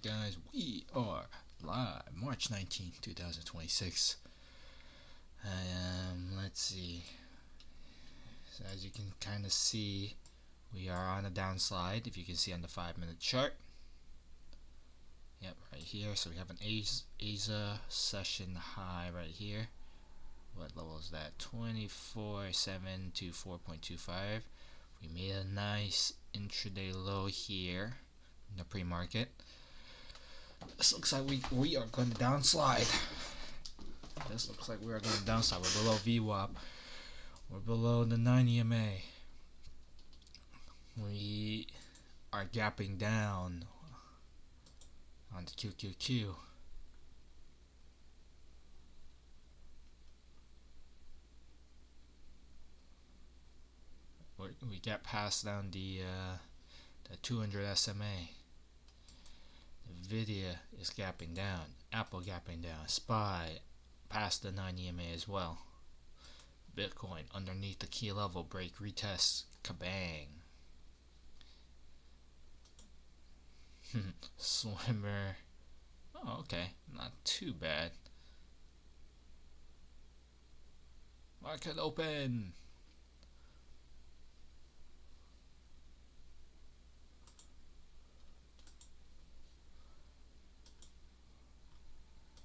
guys, we are live March 19th, 2026. Let's see. So as you can kind of see, we are on a downslide. If you can see on the 5-minute chart. Yep, right here. So we have an ASA session high right here. What level is that? 24,724.25. We made a nice intraday low here in the pre-market. This looks like we are going to downslide. This looks like we are going to downslide. We're below VWAP. We're below the 9 EMA. We are gapping down on the QQQ. We get past down the 200 SMA. Nvidia is gapping down. Apple gapping down. SPY past the 9 EMA as well. Bitcoin underneath the key level break retest. Kabang. Swimmer. Oh, okay. Not too bad. Market open.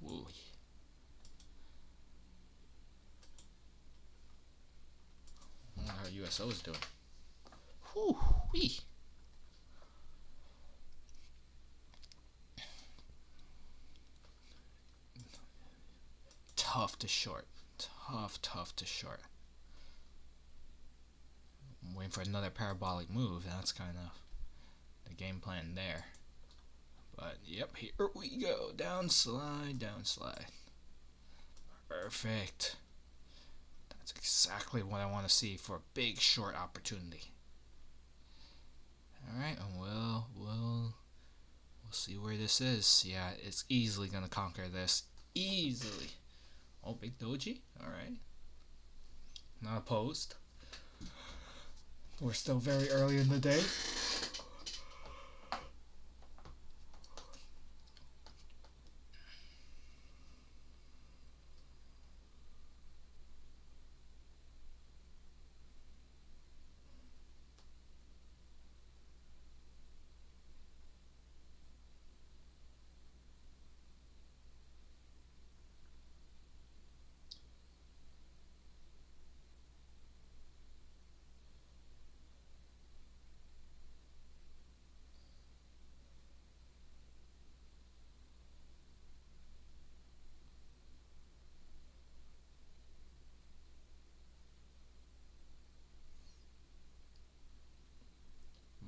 Woo. I wonder how USO is doing. Whoo-wee. Tough to short. Tough to short. I'm waiting for another parabolic move. That's kind of the game plan there. But yep, here we go. Downslide. Perfect. That's exactly what I want to see for a big short opportunity. Alright, and we'll see where this is. Yeah, it's easily gonna conquer this. Easily. Oh, big doji? Alright. Not opposed. We're still very early in the day.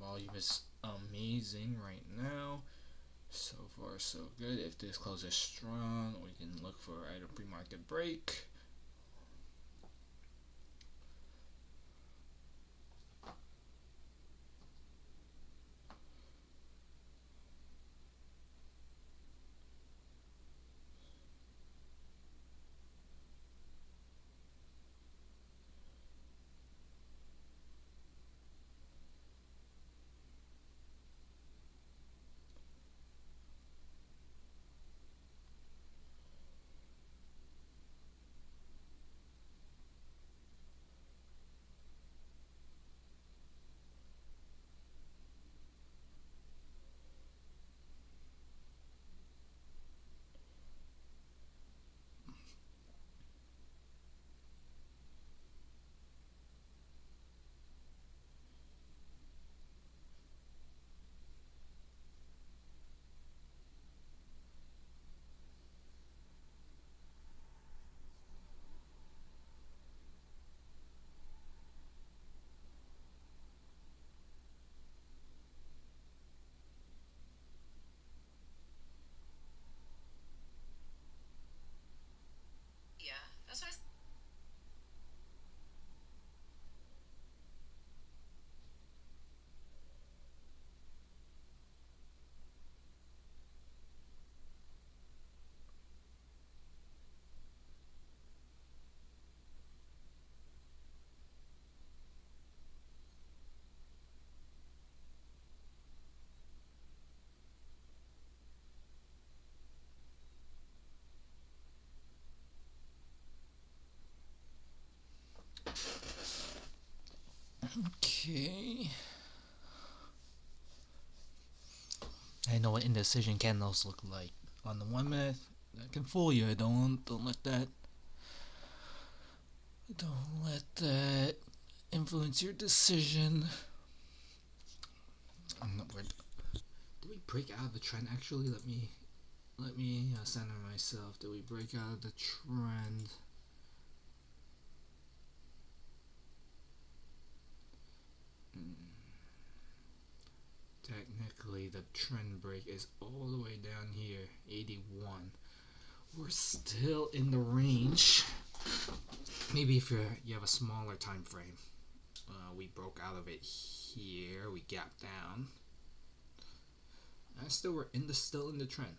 Volume is amazing right now. So far so good. If this closes strong, we can look for either pre-market break. Okay. I know what indecision candles look like. On the 1 minute, that can fool you. Don't let that. Don't let that influence your decision. Did we break out of the trend? Actually, let me center myself. Did we break out of the trend? Technically, the trend break is all the way down here, 81. We're still in the range. Maybe if you have a smaller time frame. We broke out of it here. We gapped down. We're still in the trend.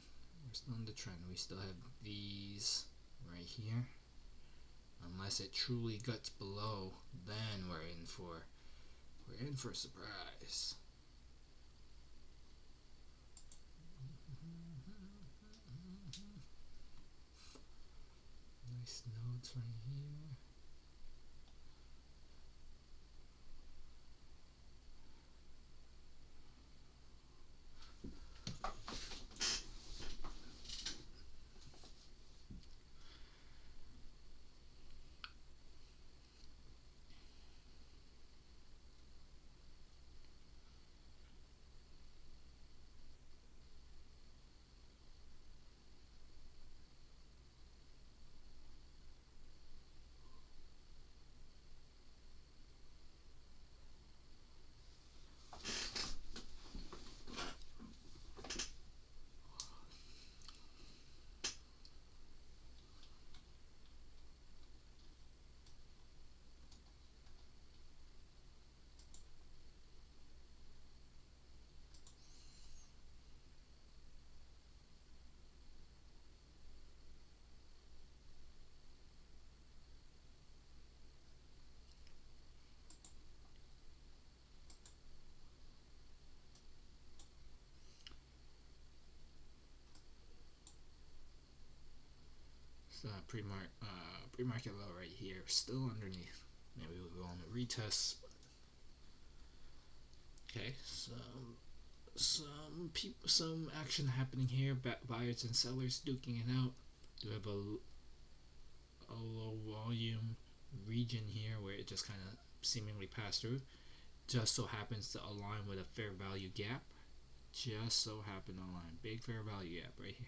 We're still in the trend. We still have these right here. Unless it truly guts below, then we're in for a surprise. Nice nodes right here. Pre-market low right here, still underneath. Maybe we'll go on the retest. Okay, some action happening here. Buyers and sellers duking it out. Do have a low volume region here where it just kind of seemingly passed through. Just so happens to align with a fair value gap. Just so happened to align. Big fair value gap right here.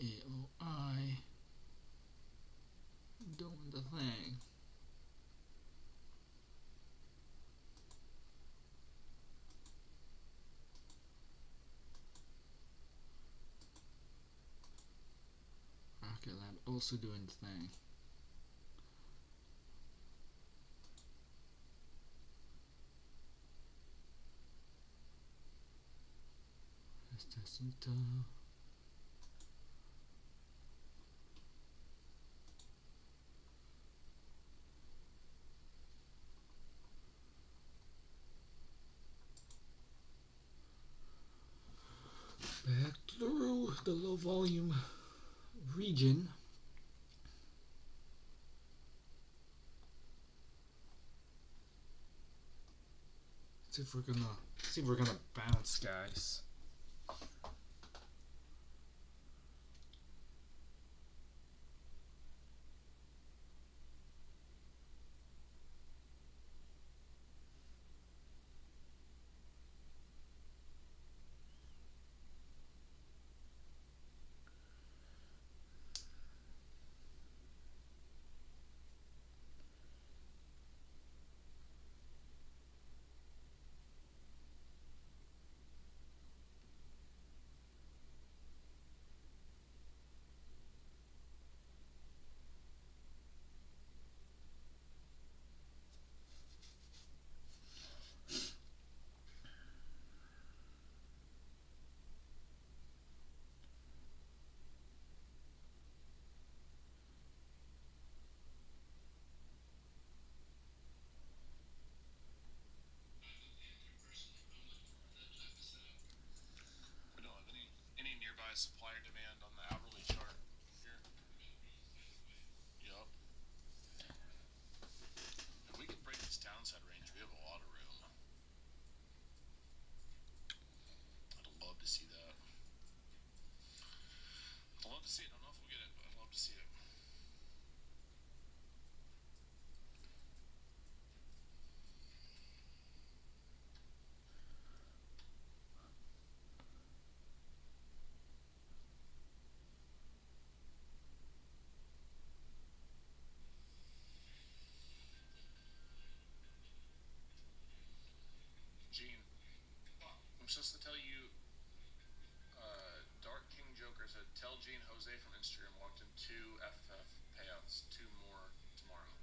AOI doing the thing. also doing the thing. Back through the low volume region. See if we're gonna bounce, guys. Supply or demand on the hourly chart here. Yup. If we can break this downside range, we have a lot of room. I'd love to see that. I'd love to see it. I don't know if we'll get it, but I'd love to see it. Gene, I'm supposed to tell you, Dark King Joker said, tell Gene Jose from Instagram walked in 2 FF payouts, 2 more tomorrow.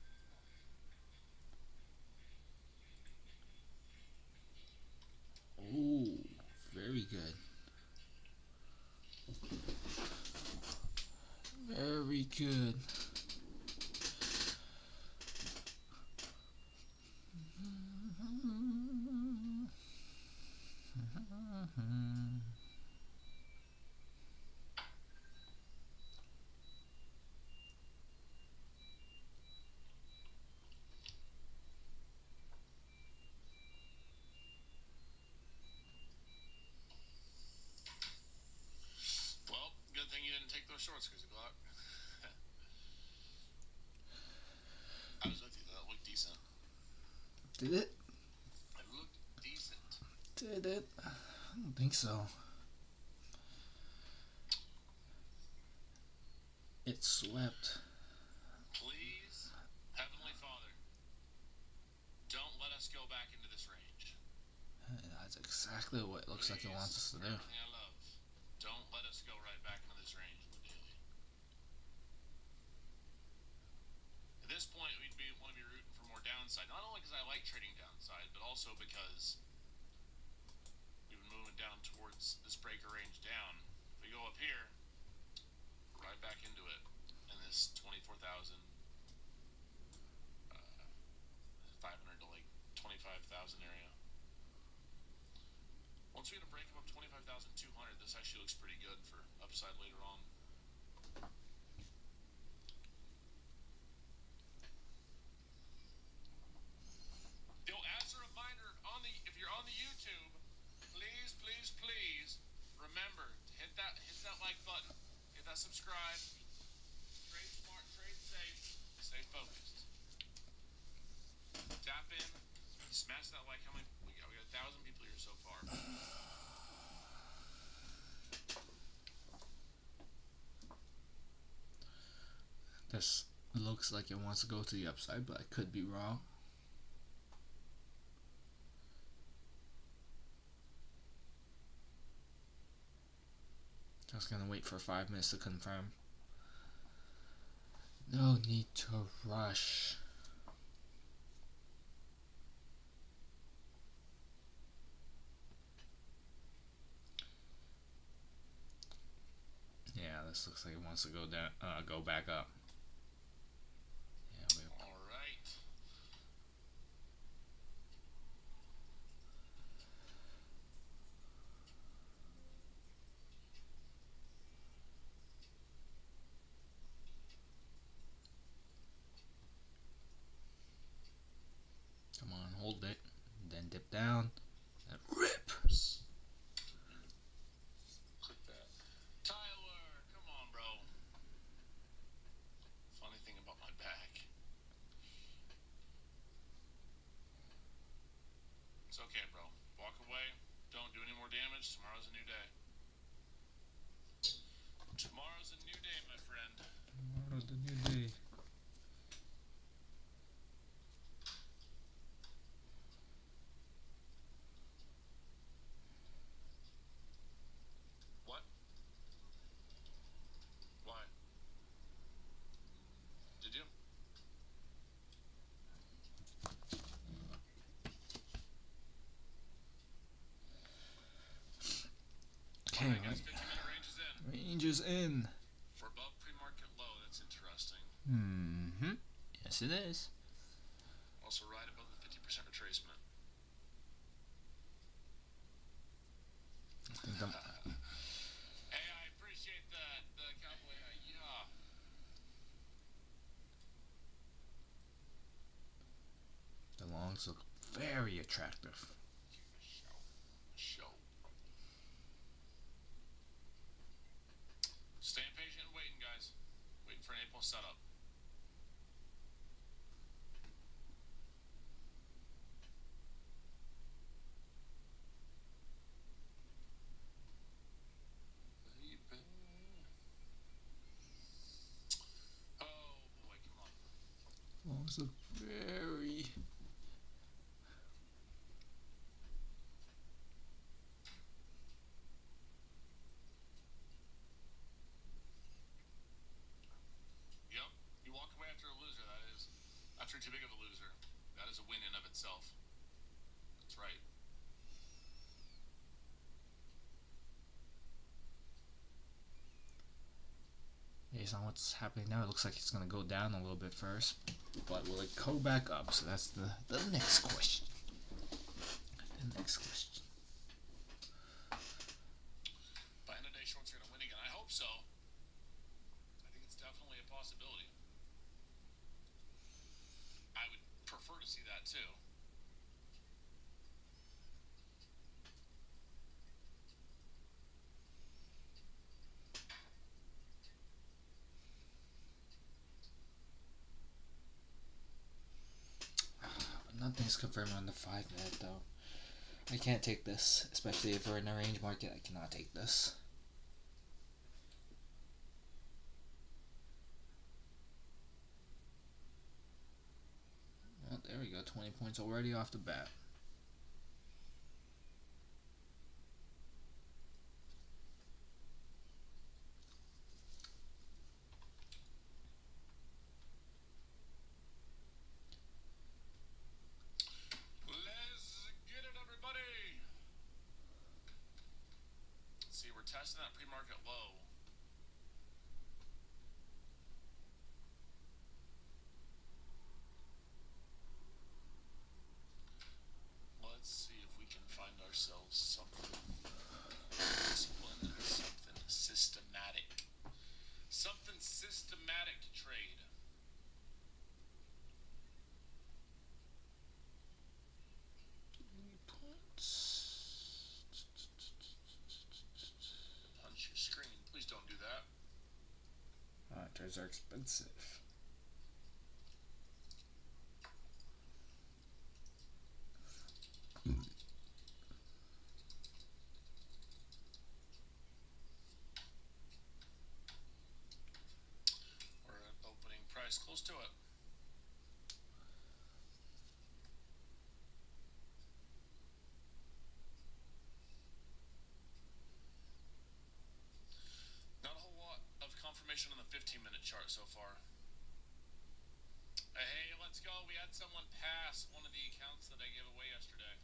Ooh, very good. Very good. Well, good thing you didn't take those shorts, Crazy Glock. I was with you, that looked decent. Did it? It looked decent. Did it? I don't think so. It swept. Please, Heavenly Father, don't let us go back into this range. That's exactly what it looks like it wants us to do. Everything I love, don't let us go right back into this range in the daily. At this point, we'd want to be rooting for more downside. Not only because I like trading downside, but also because we've been moving down towards this breaker range down. If we go up here, we're right back into it in this 24,000, 500 to like 25,000 area. Once we get a break above 25,200, this actually looks pretty good for upside later on. As a reminder, if you're on the YouTube, please remember to hit that like button, hit that subscribe, trade smart, trade safe, stay focused. Tap in, smash that like. How many we got? We got 1,000 people here so far. This looks like it wants to go to the upside, but I could be wrong. Just gonna wait for 5 minutes to confirm. No need to rush. Yeah, this looks like it wants to go down, go back up. Yeah, All right. come on, hold it. Then dip down. And rip. Click that. Tyler, come on, bro. Funny thing about my back. It's okay, bro. Walk away. Don't do any more damage. Tomorrow's a new day. Tomorrow's a new day, my friend. Tomorrow's the new day. What? Why? Did you? Okay, All right, guys. 15-minute range is in. range is in. For above pre-market low, that's interesting. Mm-hmm. Yes, it is. Also right above the 50% retracement. I think the, Hey, I appreciate that, the cowboy. Yeah. the longs look very attractive. Show. Staying patient and waiting, guys. Waiting for an April setup. Oh boy, come on. Longs look very. Yep. You walk away after a loser, that is. After too big of a loser. That is a win in of itself. That's right. Based on what's happening now, it looks like it's gonna go down a little bit first, but will it go back up? So that's the next question. The next question. By end of day, shorts are going to win again. I hope so. I think it's definitely a possibility. I would prefer to see that too. Nothing's confirmed on the 5-minute though. I can't take this, especially if we're in a range market. I cannot take this. Well, there we go. 20 points already off the bat. Let's get it, everybody. Let's see, we're testing that pre-market low. Let's see if we can find ourselves something disciplined, something systematic. Something systematic to trade. Punch your screen. Please don't do that. Monitors are expensive. We're at opening price close to it. Not a whole lot of confirmation on the 15-minute chart so far. Hey, let's go. We had someone pass one of the accounts that I gave away yesterday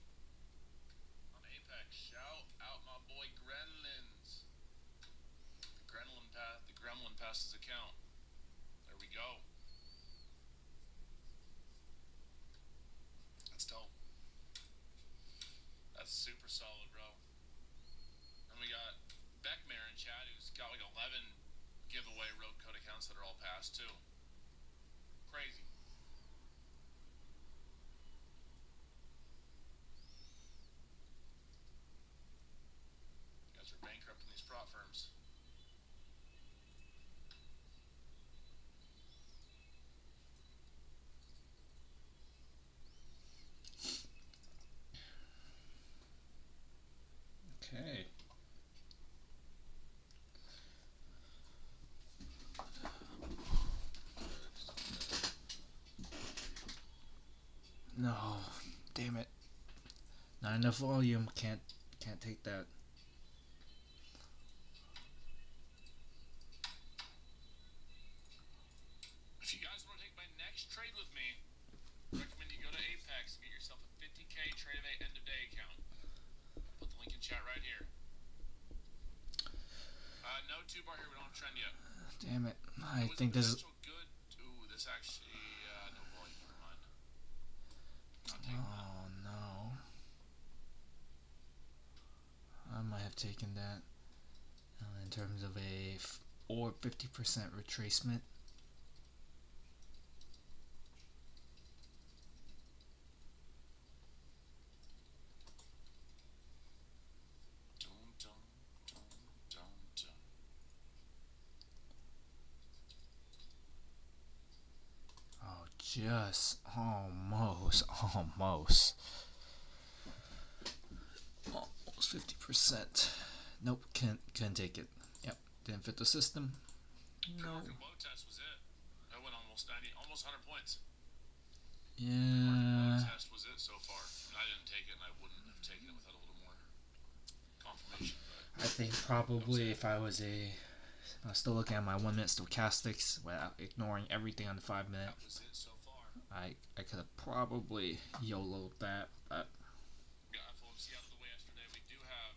on Apex. Shout out my boy Gremlins. The Gremlin passed his account. There we go. That's dope. That's super solid, bro. And we got Beckmare in chat, who's got like 11 giveaway road code accounts that are all passed too. Crazy. You guys are bankrupting these prop firms. Okay. No, damn it. Not enough volume. Can't take that. If you guys want to take my next trade with me, I recommend you go to Apex and get yourself a 50k trade of 8 end of day account. Put the link in chat right here. No 2-bar here. We don't have trend yet. Damn it. I think this is. Good. Ooh, this actually no volume. Never mind. Not taking that. Oh no. I might have taken that in terms of a or 50% retracement. Oh, just almost 50%. Nope, can't take it. Yep, didn't fit the system. No. Low test was it. That went almost 90, almost 100 points. Yeah. Low test was it so far. I didn't take it, and I wouldn't have taken it without a little more confirmation. But I think probably if I was still looking at my 1 minute stochastics without ignoring everything on the 5 minute. That was it so far. I could have probably YOLO'd that, but. Got FOMC out of the way yesterday. We do have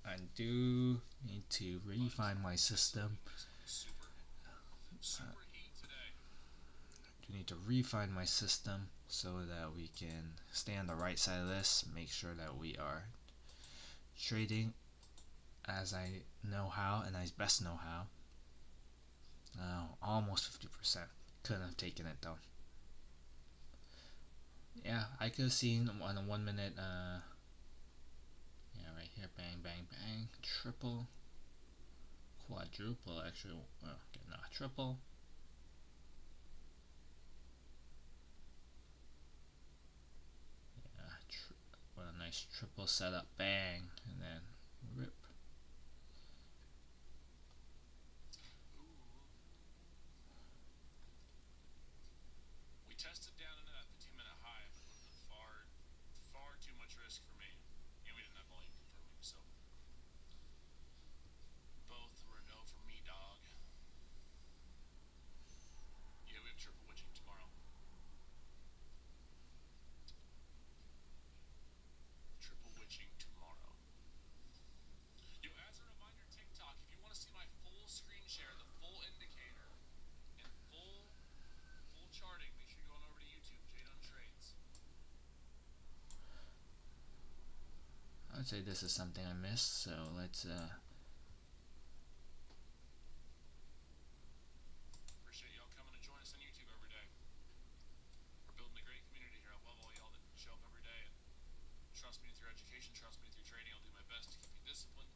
I do need to refine my system. Super heat today. Do need to refine my system so that we can stay on the right side of this. Make sure that we are trading as I know how and I best know how. Almost 50%. Couldn't have taken it though. Yeah, I could have seen on a 1 minute. Yeah, right here, bang, bang, bang, triple, quadruple. Actually, okay, no, triple. Yeah, what a nice triple setup, bang, and then rip. We tested down into that 15-minute high, but it would have been far too much risk for me. And we didn't have volume confirming, so both were a no for me, dog. Yeah, we have triple witching tomorrow. Triple witching tomorrow. Yo, as a reminder, TikTok, if you want to see my full screen share, the full indicator, and full charting, make sure you're going over to YouTube, J-Done Trades. I would say this is something I missed, so let's Appreciate y'all coming to join us on YouTube every day. We're building a great community here. I love all y'all that show up every day and trust me with your education, trust me with your trading. I'll do my best to keep you disciplined,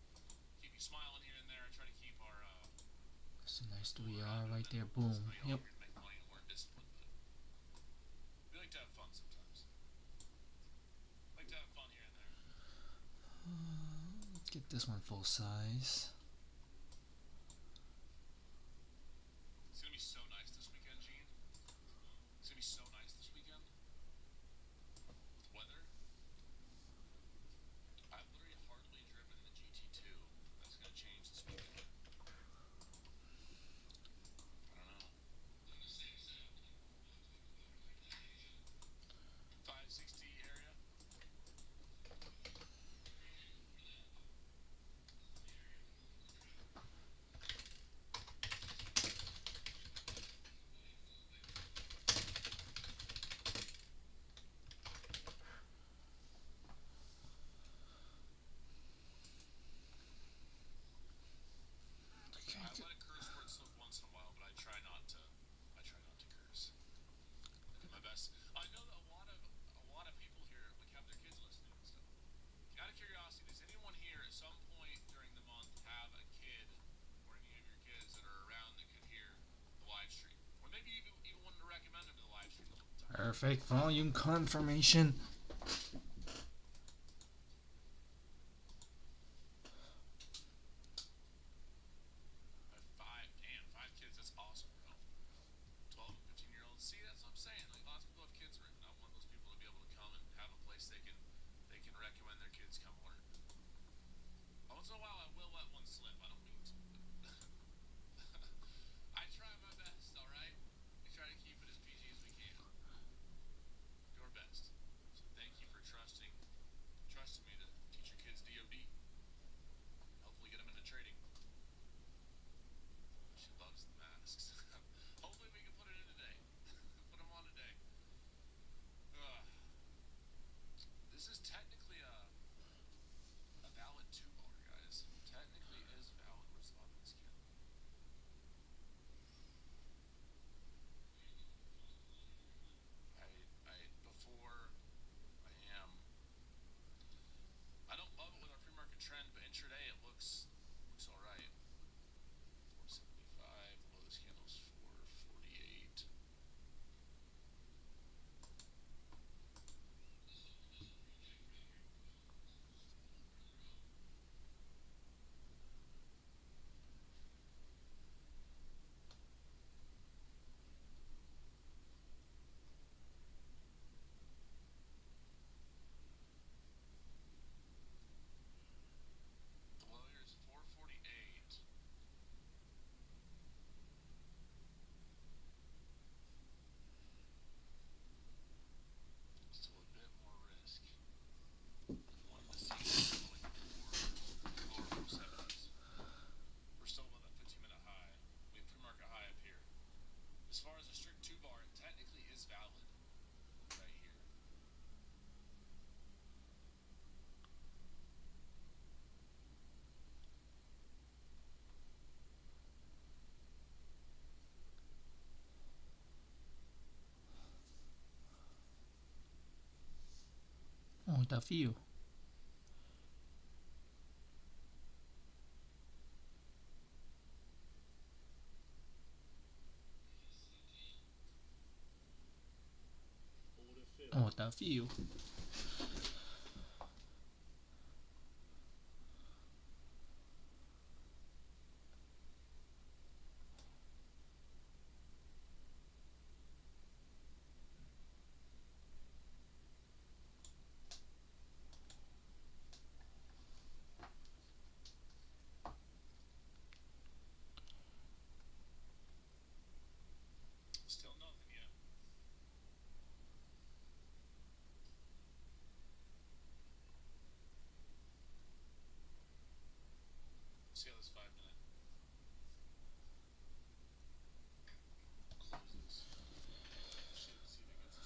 keep you smiling here and there, and try to keep our that's a nice 3R right there, boom. Yep. make money and learn discipline, but we like to have fun sometimes. Like to have fun here and there. Let's get this one full size. It's gonna be so nice this weekend, Gene. It's gonna be so nice this weekend. With weather. I've literally hardly driven the GT2. That's gonna change this weekend. I don't know. Perfect volume confirmation. Five kids, that's awesome, bro. 12 and 15-year-olds. See, that's what I'm saying. Like, lots of people have kids written. I want those people to be able to come and have a place they can recommend their kids come learn. Once in a while, I will let one slip. I don't mean to, but I try my best. All right, we try to keep it as PG as we can. Do our best. So thank you for trusting me to teach your kids DoD. Hopefully, get them into trading. She loves the masks. Hopefully, we can put it in today. Put them on today. This is technically a valid 2-bar, guys. Technically is valid. Where's the bottom of this candle? Before I am. I don't love it with our pre-market trend, but intraday it looks all right. 475. Below this candle's 448. The low here is 448. Still a bit more risk. Wanted to see it going for lower 470s. We're still above that 15-minute high. We have pre-market high up here. As far as a strict 2-bar, it technically is valid right here. Oh, the view. Oh, the view. Still nothing yet. See how this 5-minute closes. See if it gets us something.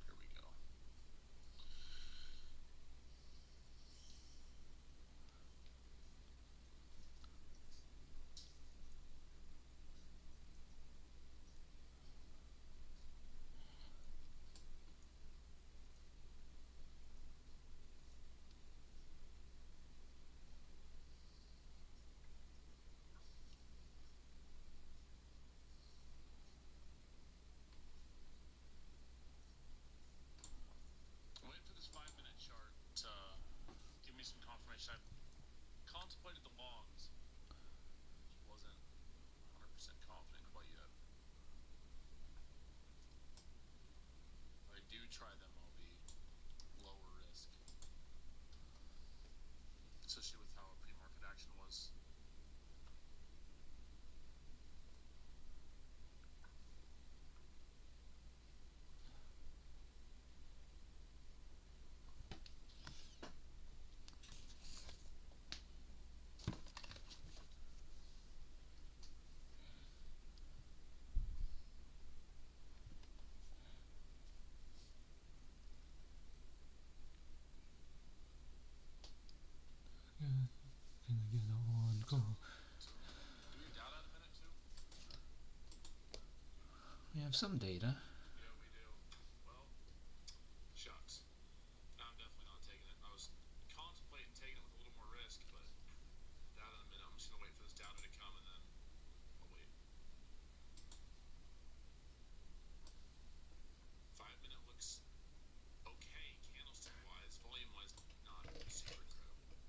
Here we go. I'm waiting for this 5-minute chart to give me some confirmation. I've contemplated the longs. Just wasn't 100% confident quite yet. If I do try them, I'll be lower risk. Especially with how a pre-market action was. Gonna get on, go. Do we doubt have some data. Yeah, we do. Well, shucks. I'm definitely not taking it. I was contemplating taking it with a little more risk, but that in a minute. I'm just gonna wait for this data to come and then I'll wait. 5 minute looks okay, candlestick wise. Volume wise, not super incredible.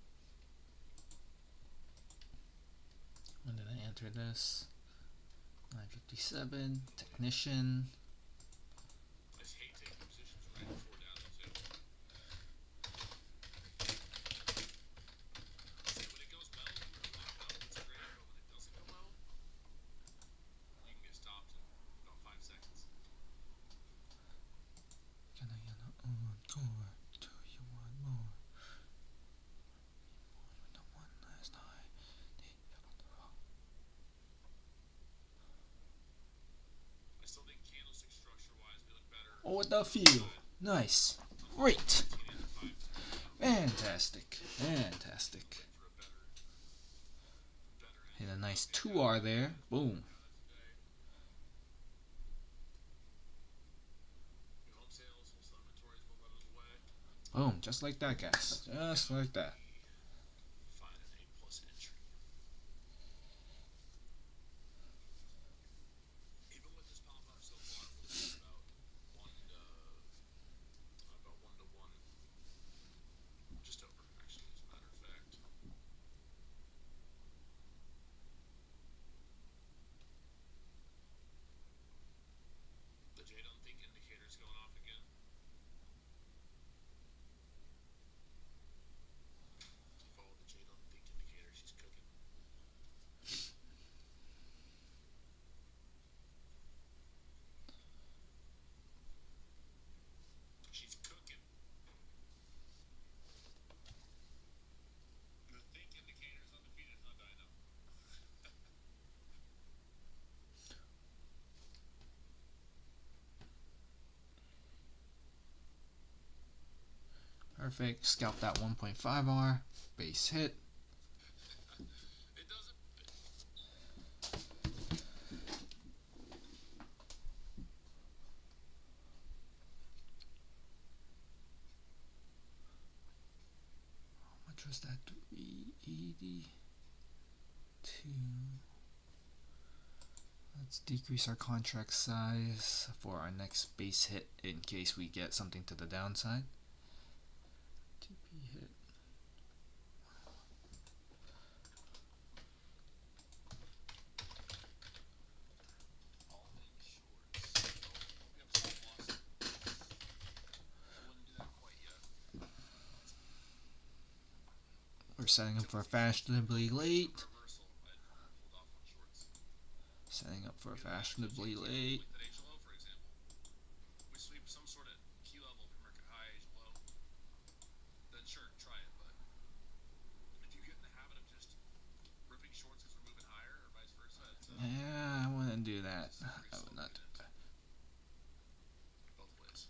When did I enter this? 9:57. Technician. I just hate taking positions right before data too. So when it goes well, you rock out. It's great, but when it doesn't go well, you can get stopped in about 5 seconds. Can I get an encore? Do you want more? The one last night. I still think candlestick structure wise, we look better. Oh, what the few. Nice. Great. Fantastic. Fantastic. Hit a nice 2R there. Boom. Boom. Just like that, guys. Just like that. Find an A+ entry. Even with this pop up so far, we're looking about one to one, just over actually, as a matter of fact. The J don't think indicator's going off again. If you follow the J don't think indicator, she's cooking. She's cooking. The think indicator's undefeated, huh, Dino? Perfect. Scalp that 1.5R. Base hit. It doesn't. How much was that? 382. Let's decrease our contract size for our next base hit in case we get something to the downside. TP hit. All in shorts. Hope you have stop loss. I wouldn't do that quite yet. We're setting up for a fashionably late. Reversal, I'd hold off on shorts. Setting up for a fashionably late. That Asia low, for example. We sweep some sort of Q level pre-market high, Asia low. Then sure, try it. But if you get in the habit of just ripping shorts because we're moving higher, or vice versa, it's Yeah, I wouldn't do that. I would not do that. both ways.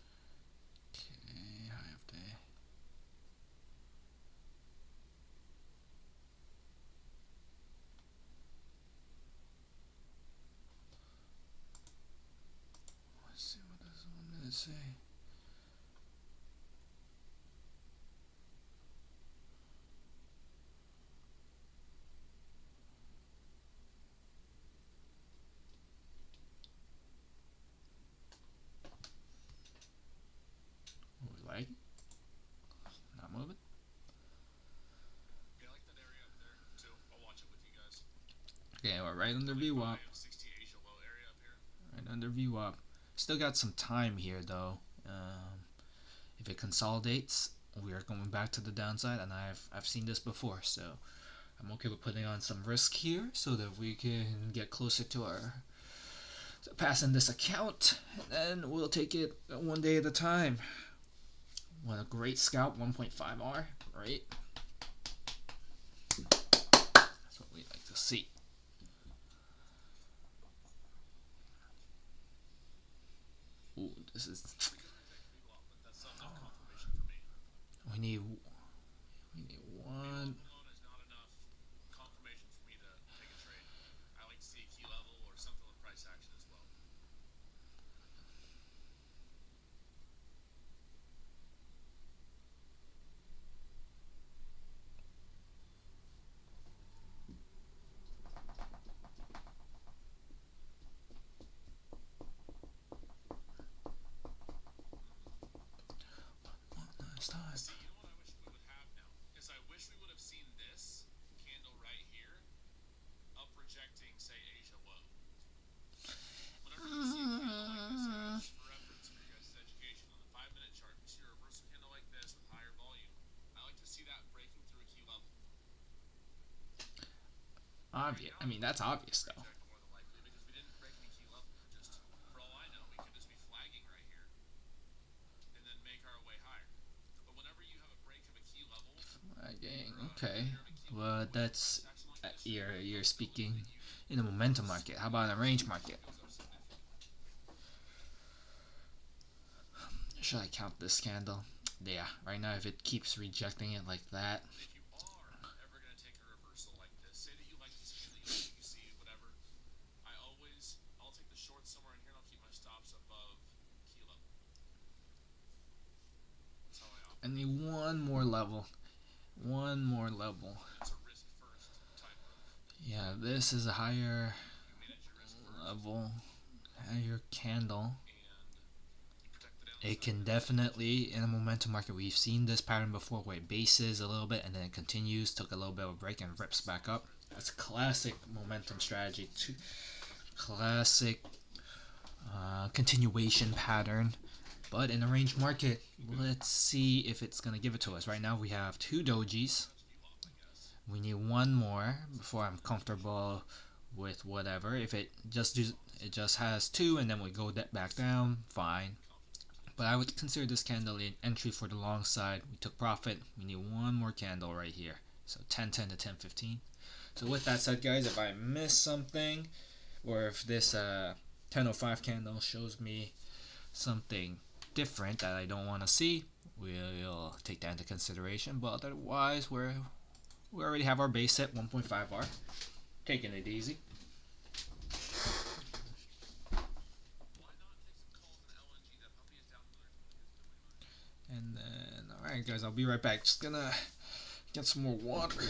Okay, high of day. Let's see, what does 1 minute say? What we like? Not moving. Yeah, I like that area up there too. I'll watch it with you guys. Okay, we're right under VWAP. 60 Asia low area up here. Right under VWAP. Still got some time here though. If it consolidates, we are going back to the downside, and I've seen this before, so I'm okay with putting on some risk here so that we can get closer to our passing this account, and then we'll take it one day at a time. What a great scalp, 1.5R, right? That's what we like to see. Ooh, this is. That's not enough confirmation for me. We need one. Alone is not enough confirmation for me to take a trade. I like to see a key level or something with price action as well. almost time. See, you know what I wish we would have now? Is I wish we would have seen this candle right here up rejecting, say, Asia low. Whenever you see a candle like this, guys, just for reference, for your guys' education, on the 5-minute chart, if you see a reversal candle like this with higher volume, I like to see that breaking through a key level. Obvious. I mean, that's obvious though. More than likely, because we didn't break any key level. We're just, for all I know, we could just be flagging right here, and then make our way higher. But whenever you have a break of a key level, Flagging. Okay. Well, that's you're speaking in a momentum market. How about a range market? Should I count this candle? Yeah, right now if it keeps rejecting it like that. If you are ever going to take a reversal like this, say that you like this candle, you see whatever, I'll take the short somewhere in here and I'll keep my stops above key level. That's how I operate. I need one more level. One more level. It's a risk first type of. Yeah, this is a higher level, higher candle. It can definitely, in a momentum market, we've seen this pattern before where it bases a little bit and then it continues, took a little bit of a break and rips back up. That's a classic momentum strategy. Classic continuation pattern. But in a range market, let's see if it's going to give it to us. Right now we have 2 dojis. We need one more before I'm comfortable with whatever. If it just has 2 and then we go back down, fine. But I would consider this candle an entry for the long side. We took profit. We need one more candle right here. So 10.10 to 10.15. So with that said, guys, if I miss something, or if this 10.05 candle shows me something different that I don't want to see, we'll take that into consideration. But otherwise, we already have our base set 1.5R. Taking it easy. And then, alright guys, I'll be right back. Just gonna get some more water.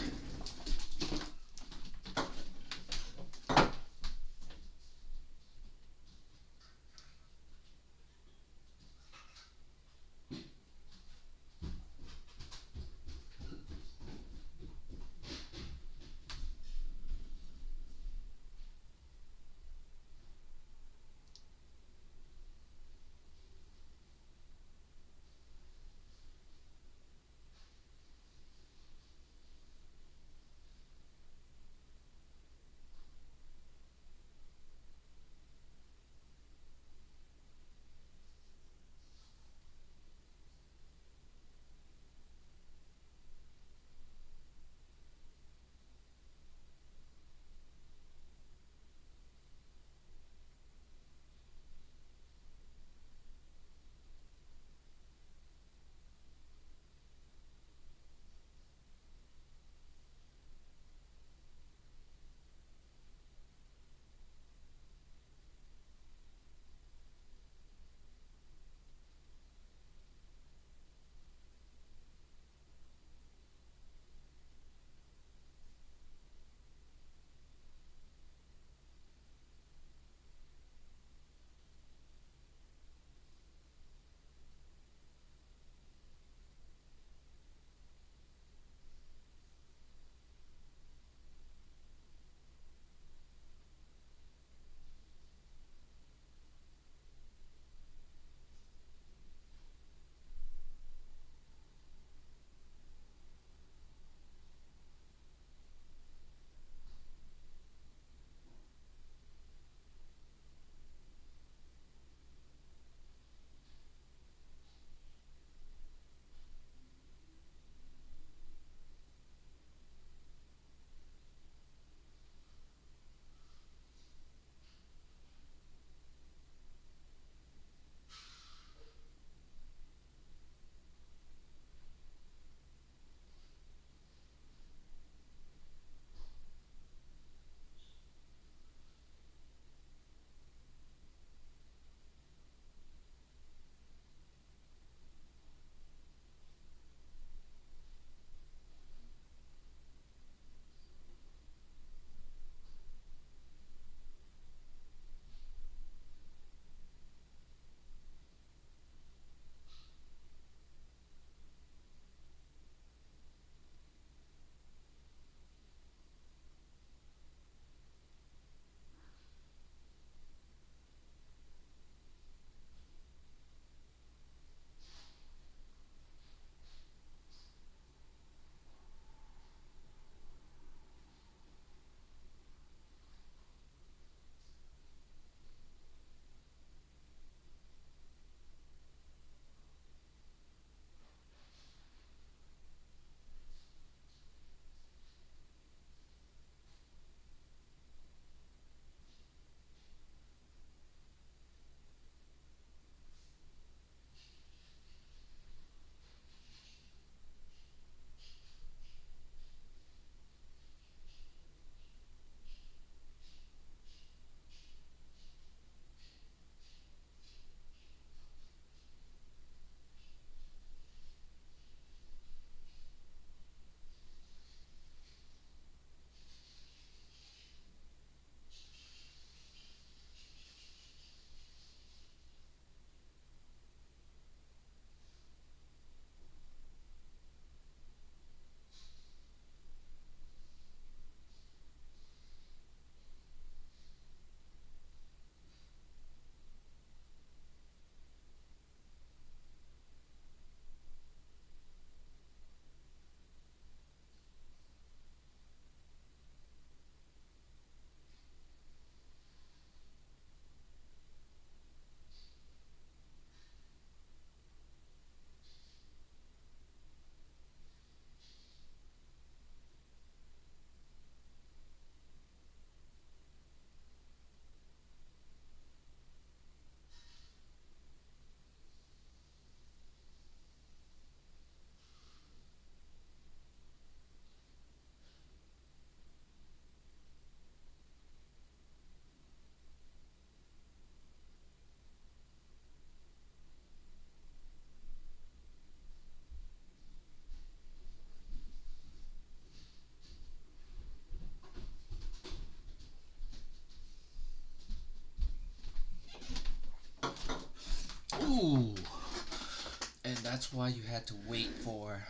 that's why you had to wait for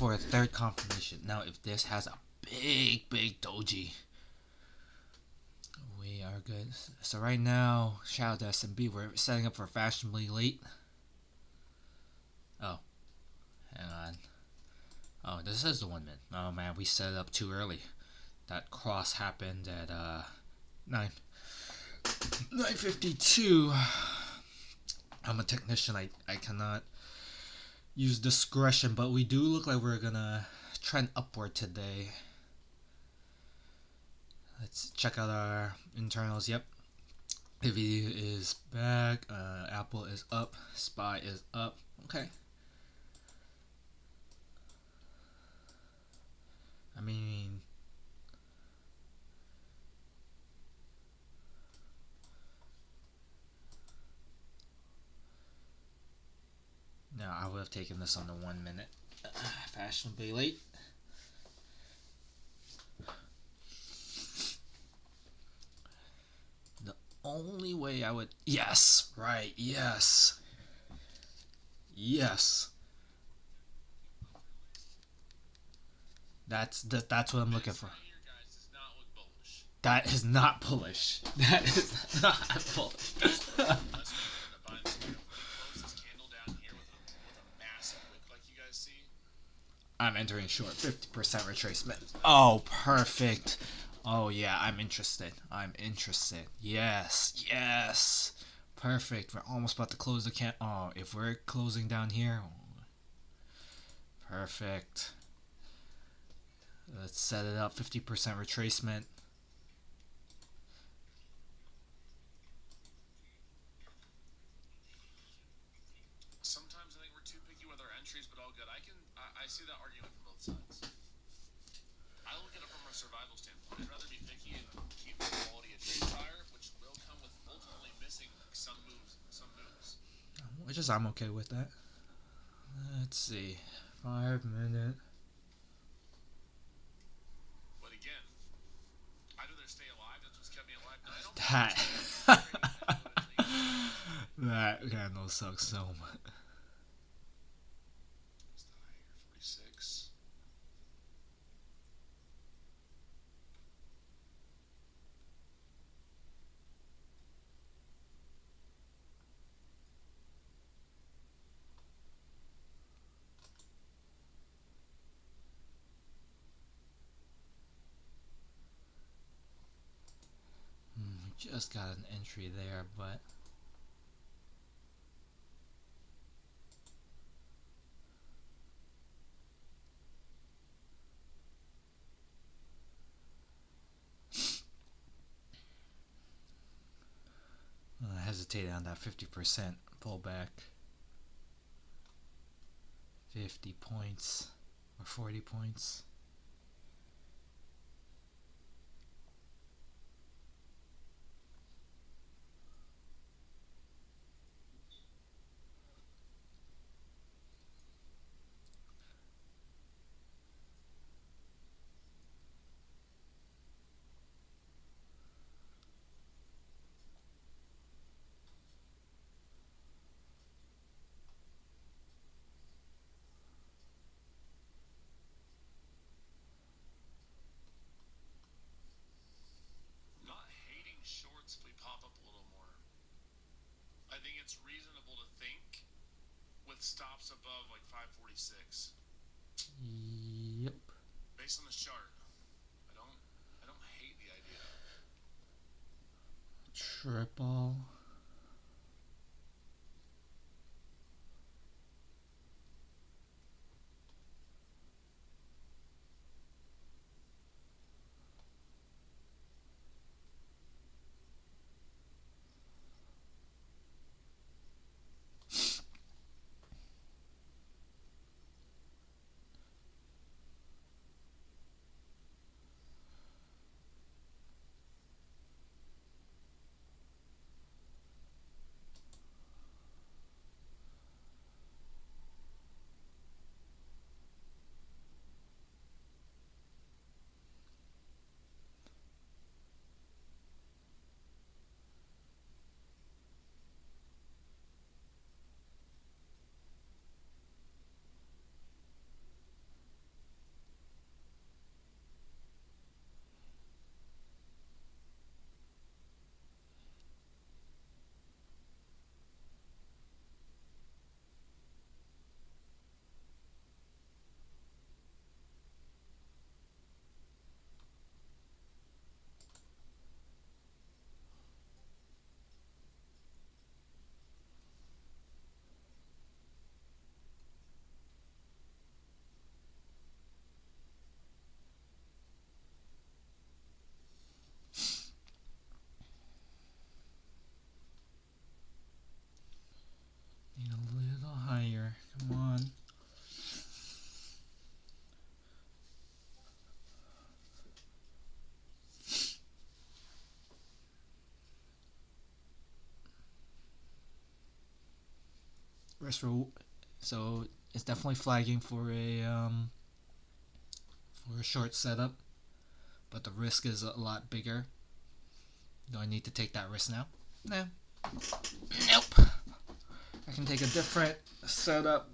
a third confirmation. Now, if this has a big doji, we are good. So right now, shout out to SMB. We're setting up for fashionably late. Oh, hang on. Oh, this is the 1 minute. Oh man, we set it up too early. That cross happened at 9:52. I'm a technician. I cannot use discretion, but we do look like we're gonna trend upward today. Let's check out our internals. Yep, video is back. Apple is up. SPY is up. Okay. I mean, no, I would have taken this on the 1 minute. Fashionably late. The only way I would. Yes, right. Yes. Yes. That's what I'm looking for. That is not bullish. That is not bullish. I'm entering short. 50% retracement. Oh, perfect. Oh yeah, I'm interested. Yes. Perfect. We're almost about to close the can. Oh, if we're closing down here. Perfect. Let's set it up. 50% retracement. Sometimes I think we're too picky with our entries, but all good. I see that argument from both sides. I look at it from a survival standpoint. I'd rather be picky and keep the quality of trades higher, which will come with ultimately missing some moves. Which is I'm okay with that. Let's see. 5 minute. But again, I'd rather stay alive. That's what's kept me alive. No, I don't. That candle sucks so much. What's the high here? 46. Just got an entry there, but I hesitated on that 50% pullback. 50 points or 40 points. Not hating shorts if we pop up a little more. I think it's reasonable to think with stops above like 546. Yep. Based on this chart, I don't hate the idea. Triple. So it's definitely flagging for a short setup, but the risk is a lot bigger. Do I need to take that risk now? No. Nope. I can take a different setup.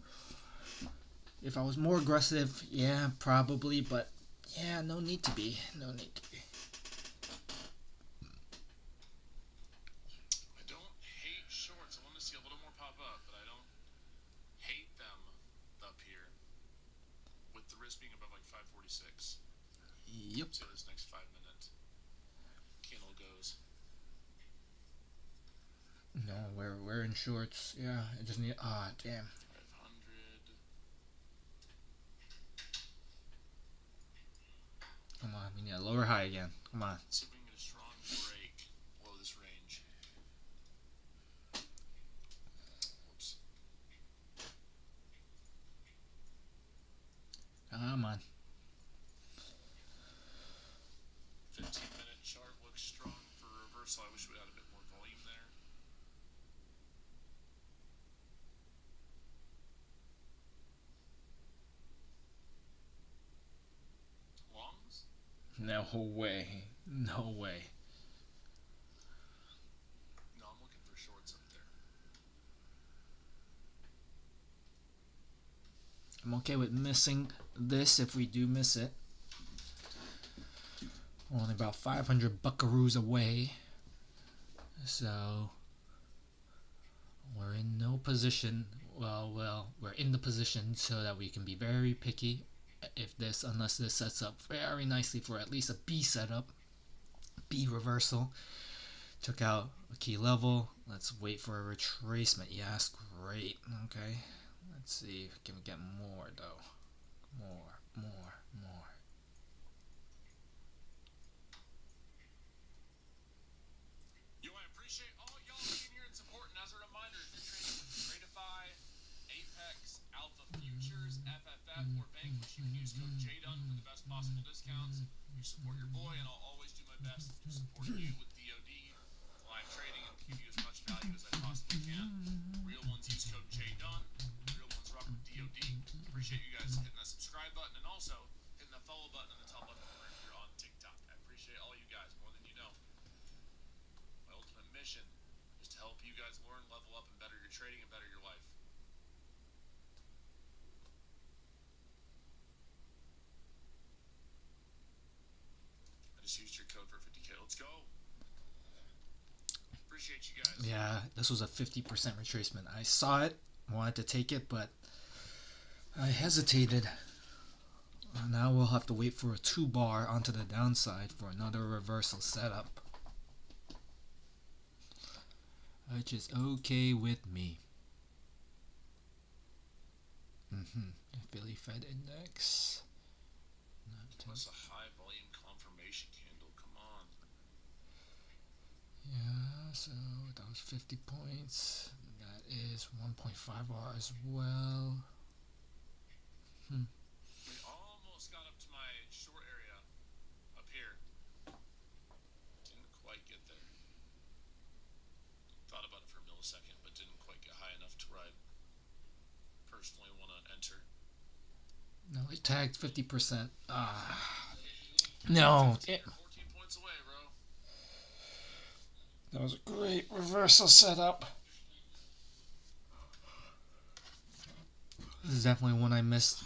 If I was more aggressive, yeah, probably, but yeah, no need to be. No need to be. I don't hate shorts. I want to see a little more pop up, but I don't hate them up here. With the risk being above like 546. Yep. See how this next 5-minute candle goes. No, we're in shorts. Yeah, I just need. Damn. 500. Come on, we need a lower high again. Come on. Let's see if we can get a strong break below this range. Whoops. Come on. 15-minute chart looks strong for reversal. I wish we had a bit more volume there. Longs? No way. No way. No, I'm looking for shorts up there. I'm okay with missing this if we do miss it. We're only about 500 buckaroos away. So we're in no position. Well, we're in the position so that we can be very picky unless this sets up very nicely for at least a B setup. B reversal. Took out a key level. Let's wait for a retracement. Yes, great. Okay. Let's see. Can we get more though? More. Yo, I appreciate all y'all being here and supporting. As a reminder, if you're trading Tradify, Apex, Alpha Futures, FFF, or Vanquish, you can use code JDUN for the best possible discounts. You support your boy, and I'll always do my best to support you with DoD, live trading, and give you as much value as I possibly can. Real ones use code JDUN. Real ones rock with DoD. Appreciate you guys hitting that subscribe button and also hitting the follow button in the top left corner if you're on TikTok. I appreciate all you guys more than you know. My ultimate mission is to help you guys learn, level up, and better your trading and better your life. I just used your code for 50K. Let's go. Appreciate you guys. Yeah, this was a 50% retracement. I saw it, wanted to take it, but I hesitated. Now we'll have to wait for a 2-bar onto the downside for another reversal setup, which is okay with me. Philly Fed Index. Plus a high volume confirmation candle. Come on. Yeah, so that was 50 points. That is 1.5R as well. We almost got up to my short area up here. Didn't quite get there. Thought about it for a millisecond, but didn't quite get high enough to where I personally want to enter. No, it tagged 50%. No. 14 points away, bro. That was a great reversal setup. This is definitely one I missed.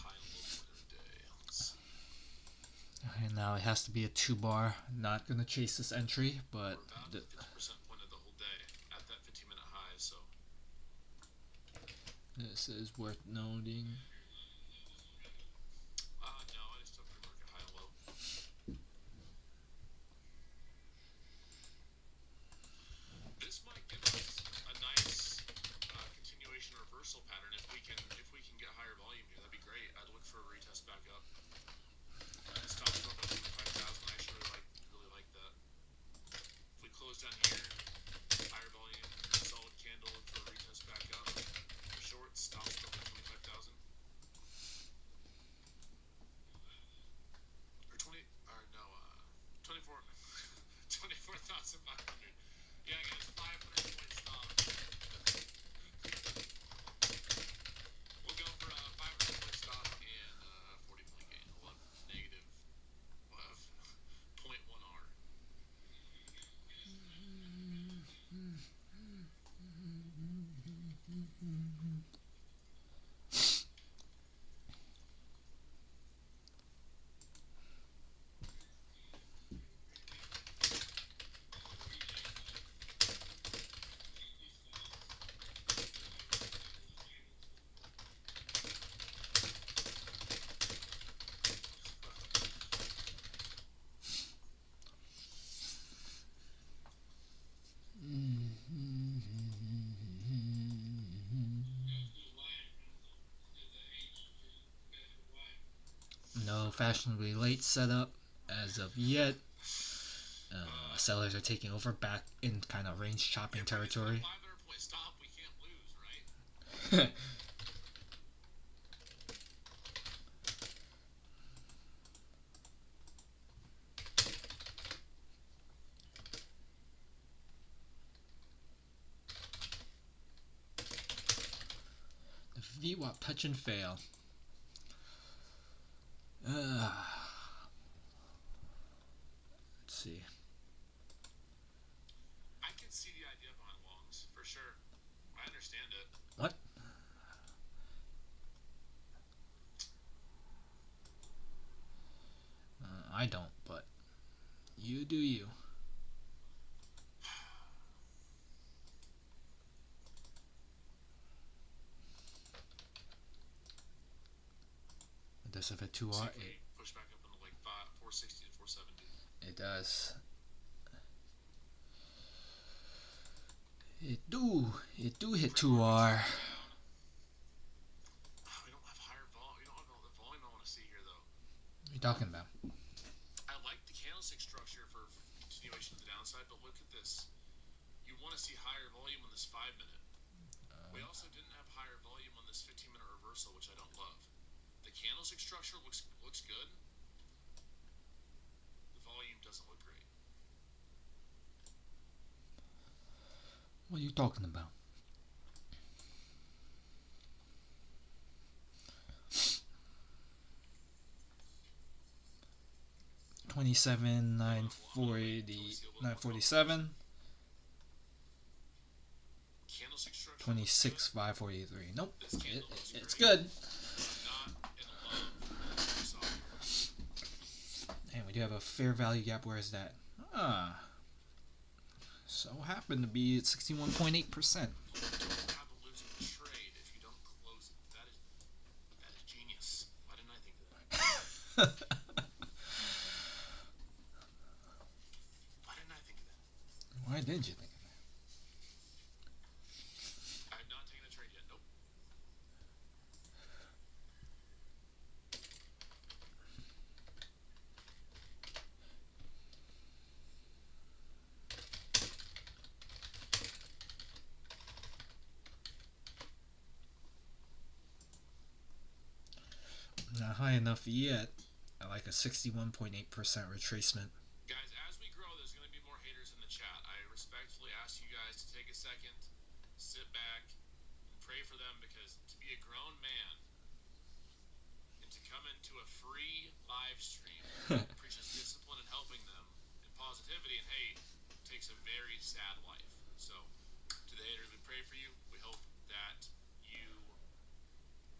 And now it has to be a 2-bar. Not gonna chase this entry, but we're about 50% pointed the whole day at that 15-minute high, so this is worth noting. no, I just took pre-market high and low. This might give us a nice continuation reversal pattern if we can get higher volume here. That'd be great. I'd look for a retest back up. Stop above 25,000. I actually really like that. If we close down here, higher volume, solid candle, look for a retest back up. For shorts, stops above 25,000. No fashionably late setup as of yet. Sellers are taking over back in kind of range chopping territory. Stop, we can't lose, right? The VWAP touch and fail. Let's see. I can see the idea behind longs, for sure. I understand it. What? I don't, but you do you. Does have a 2R? Push back up into like 460 to 470. It does. It do hit 2R. We don't have higher volume. We don't have the volume I want to see here, though. What are you talking about? I like the candlestick structure for continuation of the downside, but look at this. You want to see higher volume on this 5-minute. We also didn't have higher volume on this 15-minute reversal, which I don't love. The candlestick structure looks good. The volume doesn't look great. What are you talking about? $27,947. 26,543. Nope, it's good. And we do have a fair value gap. Where is that? So happened to be at 61.8%. Why did you think of that? I have not taken a trade yet. Nope. Not high enough yet. I like a 61.8% retracement. Guys, as we grow, there's going to be more haters in the chat. I respectfully ask you guys to take a second, sit back, and pray for them, because to be a grown man and to come into a free live stream that preaches discipline and helping them and positivity, and hey, takes a very sad life. So, to the haters, we pray for you. We hope that you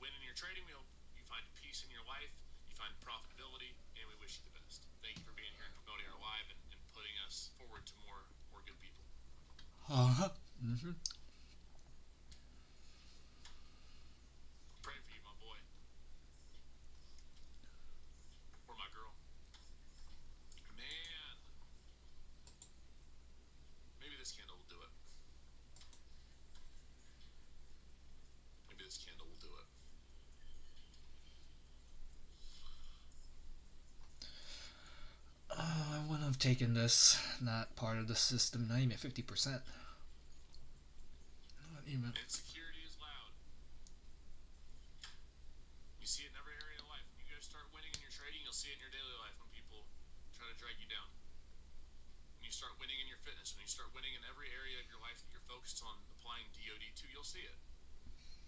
win in your trading. We hope you find peace in your life, you find profitability, and we wish you the best. Thank you for being here and promoting our live and putting us forward to more good people. Pray for you, my boy. Or my girl. Man. Maybe this candle will do it. Maybe this candle will do it. I wouldn't have taken this. Not part of the system. Not even 50%. Not even. Insecurity is loud. You see it in every area of life. When you guys start winning in your trading, you'll see it in your daily life when people try to drag you down. When you start winning in your fitness, when you start winning in every area of your life that you're focused on applying DOD to, you'll see it.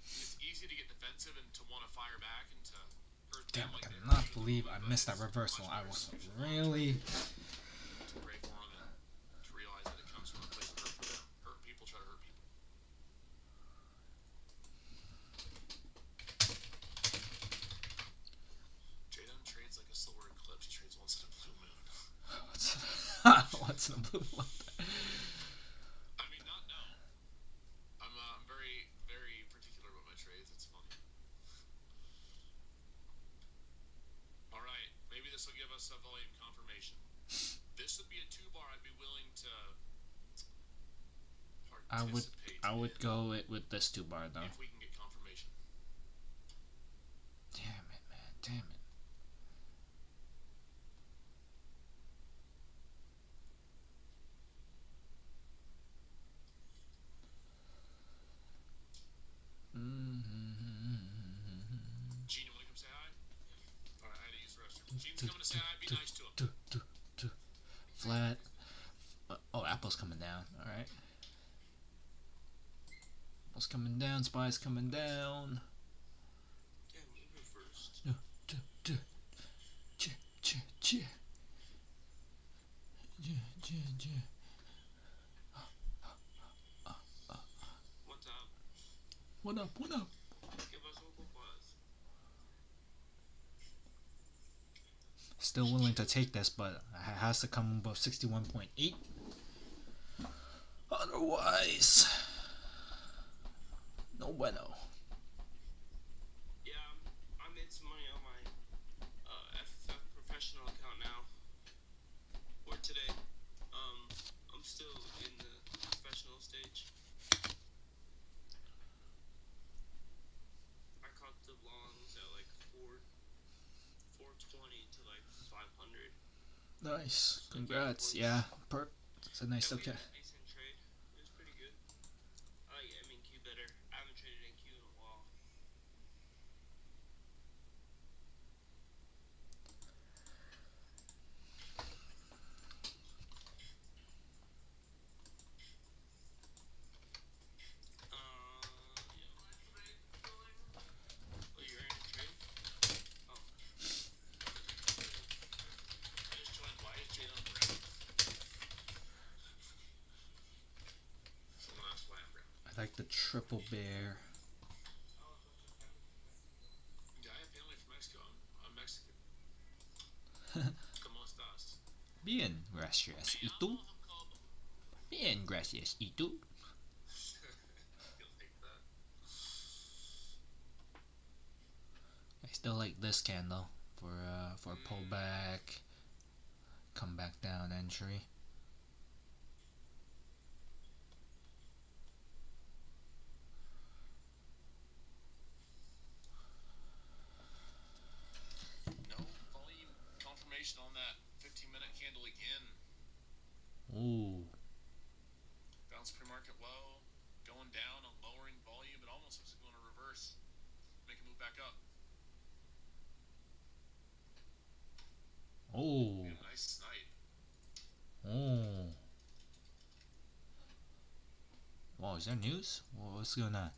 It's easy to get defensive and to want to fire back and to hurt them. Damn, I cannot believe I missed that reversal. I was really. To pray for them and to realize that it comes from a place of hurt for them. Hurt people try to hurt people. Jadon trades like a solar eclipse. He trades once in a blue moon. What's in a blue one? I mean, not no. I'm very, very particular about my trades. It's funny. All right, maybe this will give us a volume confirmation. This would be a 2-bar. I'd be willing to participate. I would go with this 2-bar though. If we can get confirmation. Damn it, man. Damn it. Gene's coming to say I'd be nice to him. Flat. Oh, Apple's coming down. Alright. Apple's coming down. Spy's coming down. Damn, move it first. What's up? What up? What up? Give us a buzz. Still willing to take this, but it has to come above 61.8. Otherwise, no bueno. Yeah, I made some money on my FFF professional account now. Or today. I'm still in the professional stage. I caught the longs at like 420 to like 500. Nice. Congrats. Yeah. It's a nice okay. Decent trade. It was pretty good. I like MNQ better. I haven't traded NQ in a while. Oh, you're in a trade? Oh. I just joined. Why is Jade on brown? Someone asked why I'm brown. I like the triple bear. Yeah, I have family from Mexico. I'm Mexican. ¿Cómo estás? Bien, gracias. ¿Y tú? Bien, gracias. ¿Y tú? You'll take that. I still like this candle for pullback, come back down entry. No volume confirmation on that 15-minute candle again. Ooh. Bounce pre-market low, going down and lowering volume. It almost looks like going to reverse. Make a move back up. Oh. Yeah, nice snipe. Oh. Wow, is there news? What's going on?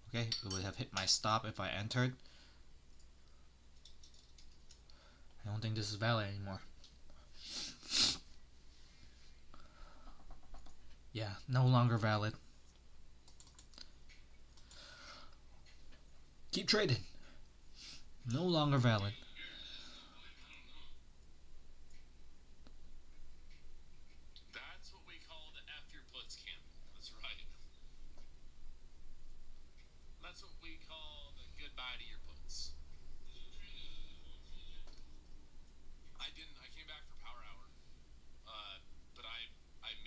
Okay, it would have hit my stop if I entered. I don't think this is valid anymore. Yeah, no longer valid. Keep trading. No longer valid. That's what we call the F your puts candle. That's right. That's what we call the goodbye to your puts. I didn't. I came back for Power Hour, but I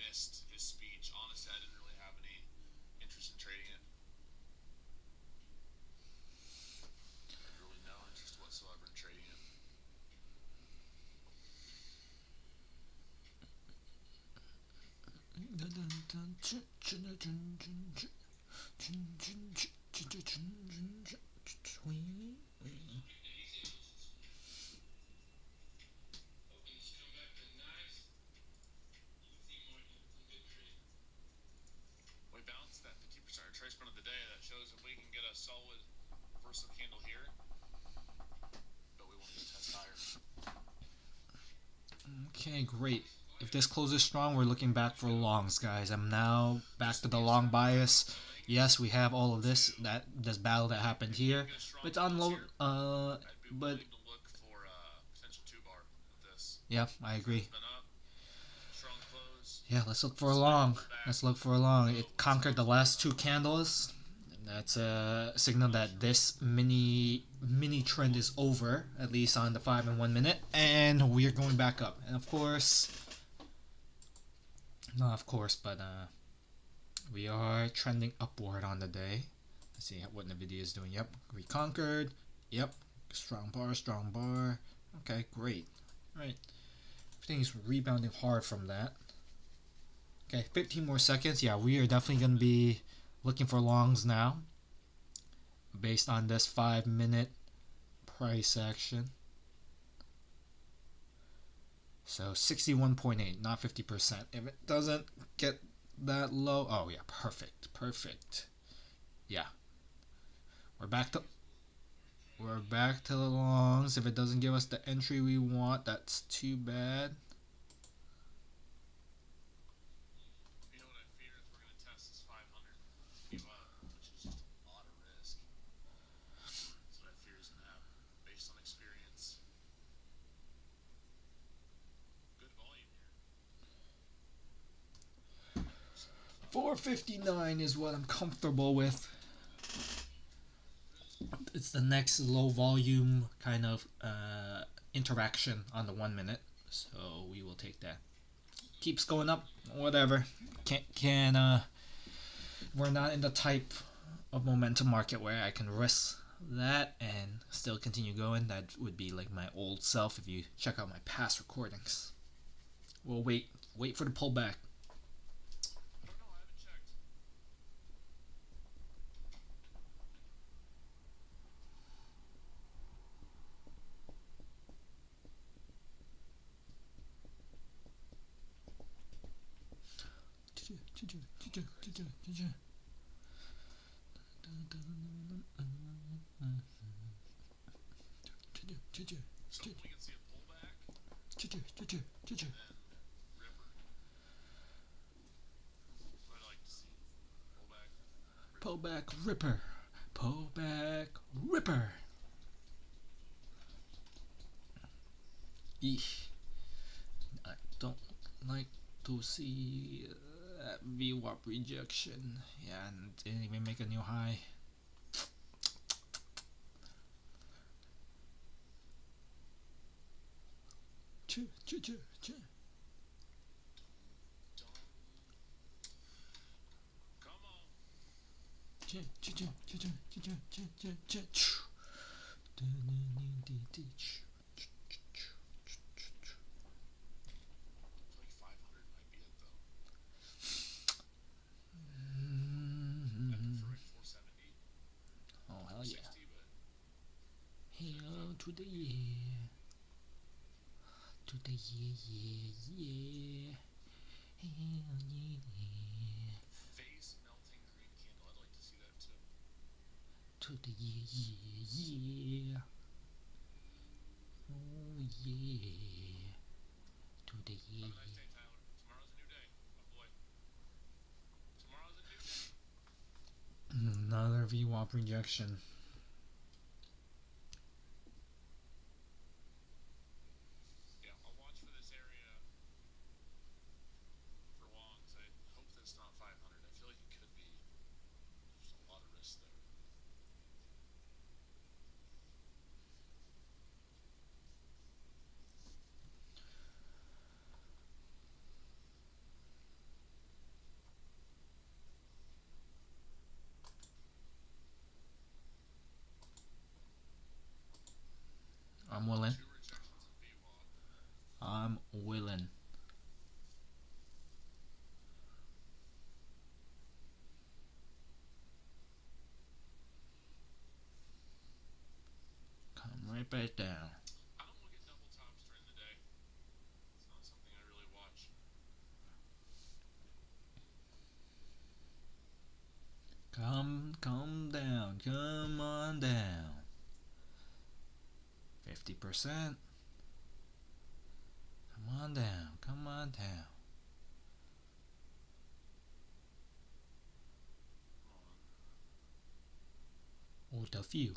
missed his speech. Honestly, I didn't really have any interest in trading it. Really no interest whatsoever in trading it. We bounced that 50% retracement of the day. That shows if we can get a solid reversal candle here, but we want to go test higher. Okay, great. If this closes strong, we're looking back for longs, guys. I'm now back to the long bias. Yes, we have all of this battle that happened here, but it's on low. But To look for potential 2-bar with this. yeah, I agree. Been up, strong close. Yeah, let's look for a long. Let's look for a long. It conquered the last two candles. That's a signal that this mini trend is over, at least on the 5 and 1 minute, and we're going back up. And of course, not of course, but we are trending upward on the day. Let's see what NVIDIA is doing. Yep, we conquered. Yep, strong bar. Okay, great. All right, everything's rebounding hard from that. Okay, 15 more seconds. Yeah, we are definitely going to be looking for longs now based on this 5-minute price action. So 61.8, not 50%. If it doesn't get that low, oh yeah, perfect. Yeah, we're back to the longs. If it doesn't give us the entry we want, that's too bad. You know what I fear is we're going to test this 500 give up, which is just a lot of risk. That's what I fear is going to happen based on experience. Good volume here. 459 is what I'm comfortable with. It's the next low volume kind of interaction on the 1 minute, so we will take that. Keeps going up, whatever. We're not in the type of momentum market where I can risk that and still continue going. That would be like my old self if you check out my past recordings. We'll wait for the pullback. I don't know, I haven't checked. So we can see a pullback and ripper. What I like to see. Pullback. Pullback ripper. Eesh. I don't like to see that VWAP rejection. Yeah, and didn't even make a new high. Come on. Like 500 might be it though. I prefer 470. Oh hell yeah. 60, but Hail to the year. To the year. Hell yeah. face melting green candle. I'd like to see that too. To the year. Oh yeah. To the year. Have a nice day, Tyler. Tomorrow's a new day. Oh boy. Tomorrow's a new day. Another VWAP rejection. Yeah, I'll watch for this area for longs. I hope that's not 500. I feel like it could be. There's a lot of risk there. I'm willing. 2 rejections in VWAP. I'm willing. Come right back down. I don't look at double tops during the day. It's not something I really watch. Come down. Come on down. 50%. Come on down. Come on down. Come on. Order few.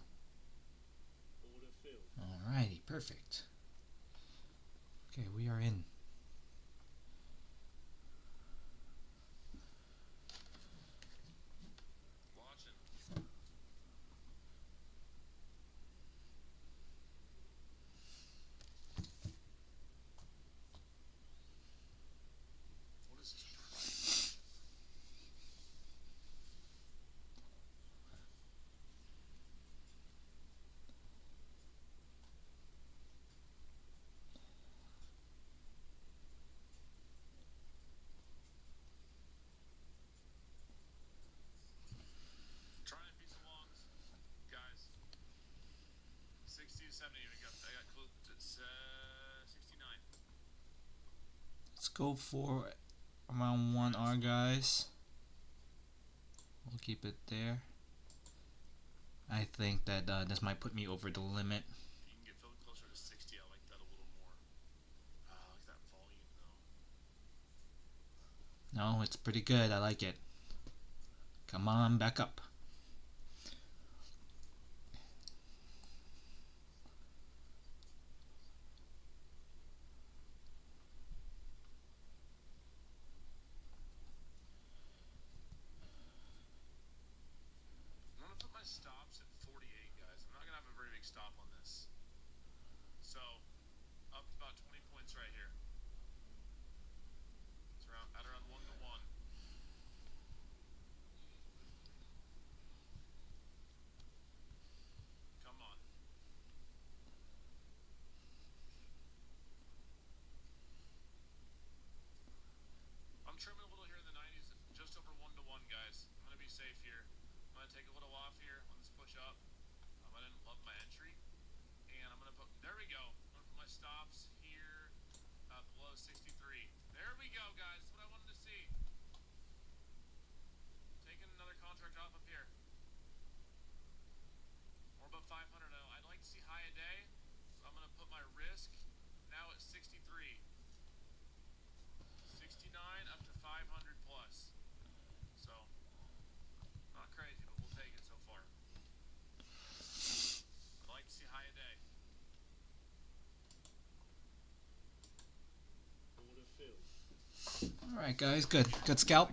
Order fill. Alrighty, perfect. Okay, we are in. Watching. What is this price? go for around 1R, guys. We'll keep it there. I think that this might put me over the limit. You can get closer to 60. I like that a little more. I like that volume though. No, it's pretty good. I like it. Come on, back up. I'm gonna put my stops at 48, guys. I'm not gonna have a very big stop on this. So, up about 20 points right here. It's at around 1 to 1. Come on. I'm trimming a little here in the 90s, just over 1 to 1, guys. I'm gonna be safe here. I'm gonna take a little off here on this push up. I didn't love my entry, and I'm gonna put. There we go. I'm gonna put my stops here, below 63. There we go, guys. That's what I wanted to see. Taking another contract off up here. Or about 500 now. I'd like to see high a day, so I'm gonna put my risk now at 63. 69 up to 500 plus. So, not crazy, but we'll take it so far. I'd like to see high a day. Alright, guys, good. Good scalp.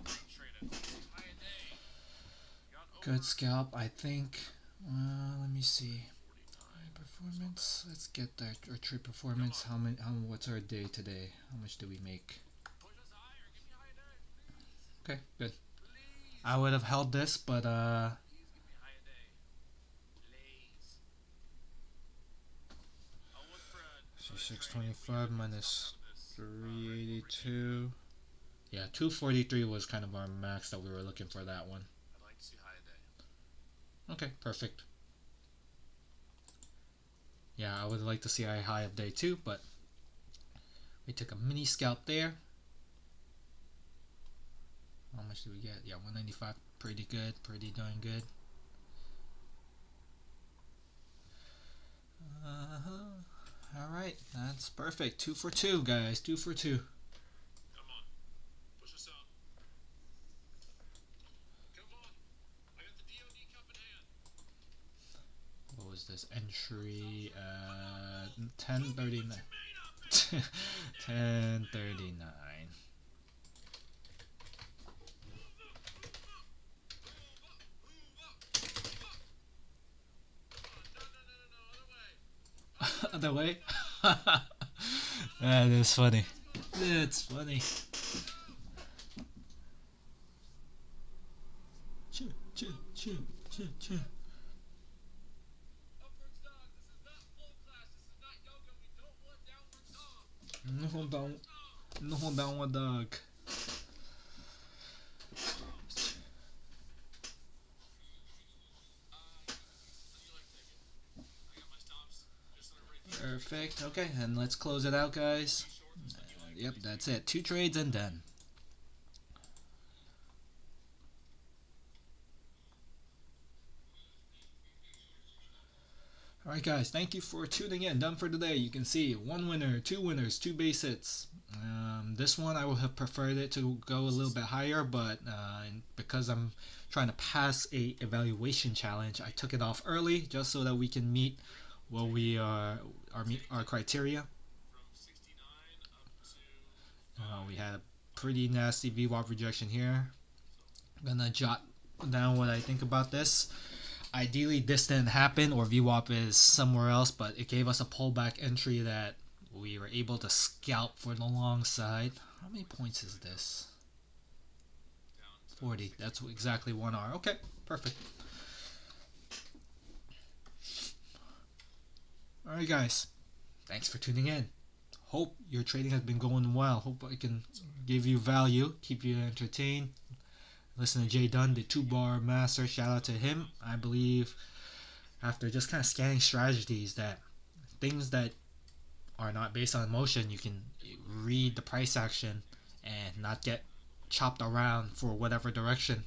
Good scalp, I think. Let me see. Performance. Let's get our trade performance. What's our day today? How much do we make? Okay, good. I would have held this, but 625 minus 382. Yeah, 243 was kind of our max that we were looking for that one. I'd like to see high a day. Okay, perfect. Yeah, I would like to see a high of day 2, but we took a mini scalp there. How much did we get? Yeah, 195. Pretty good. Pretty darn good. Alright, that's perfect. 2 for 2, guys. 2 for 2. Come on. Push us up. Come on. I got the DOD cup in hand. What was this? Entry 1039. 1039. Other way? That is funny. That's funny. Chew, chew, chew, chew, chew. Upwards dog. This is not full class. This is not yoga. We don't want downward dog. No downward dog. Perfect. Okay, and let's close it out, guys. Yep, that's it. 2 trades and done. Alright, guys, thank you for tuning in. Done for today. You can see 1 winner, 2 winners, 2 base hits. This one I would have preferred it to go a little bit higher, but because I'm trying to pass a evaluation challenge, I took it off early just so that we can meet what we are our criteria. We had a pretty nasty VWAP rejection here. I'm gonna jot down what I think about this. Ideally this didn't happen, or VWAP is somewhere else, but it gave us a pullback entry that we were able to scalp for the long side. How many points is this? 40. That's exactly 1R. Okay, perfect. Alright, guys, thanks for tuning in. Hope your trading has been going well. Hope I can give you value, keep you entertained. Listen to Jay Dunn, the 2-bar master. Shout out to him. I believe after just kind of scanning strategies, that things that are not based on emotion, you can read the price action and not get chopped around for whatever direction.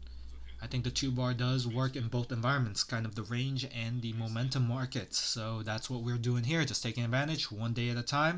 It's okay. I think the 2 bar does work in both environments, kind of the range and the momentum markets. So that's what we're doing here, just taking advantage one day at a time.